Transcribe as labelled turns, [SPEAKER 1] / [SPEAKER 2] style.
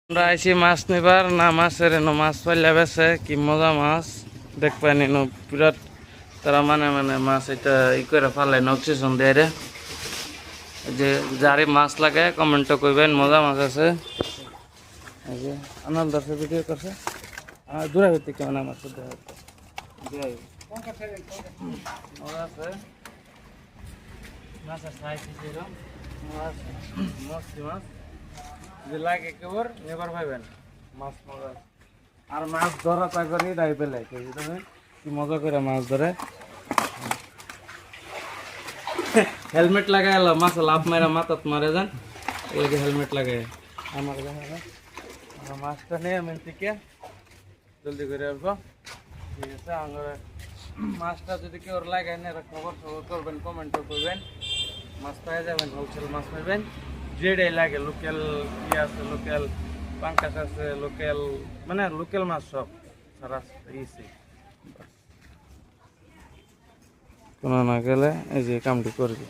[SPEAKER 1] আমরা আইছি মাছ নিবার না মাছের এনো মাছ পাইলে বেছে কি মজা মাছ দেখবেন এনো বিরাট তারা মানে মাছ এটা ই করে ফালে অক্সিজেন দেয় রে যে যারে মাছ লাগে কমেন্ট করবেন মজা মাছ আছে এই যে আনন্দ আছে ভিডিও করছে দূরে হইতে কেমন মাছ মজা আছে মাছ আছে মাছ মাছ যে লাগে কেবর নেবার পাইবেন মাছ মজা আর মাছ ধরা চাকরি দাই পেলে তুমি কি মজা করে মাছ ধরে হেলমেট লাগাই এলো মাছ লাভ মারা মাথাত মারে যান এলাকে হেলমেট লাগাই আমার মাছটা নিয়ে আমি থেকে জলদি করে আসবো ঠিক আছে আমার মাছটা যদি কেউ লাগাই না খবর করবেন কমেন্ট করবেন মাছ পাওয়া যাবেন হোলসেল মাছ পাইবেন যেটাই লাগে লোকাল কি আছে লোকাল পাঙ্কাস আছে লোকাল মানে লোকাল মাছ সব সারা ইসে কোনো না গেলে এই যে কামটি করবি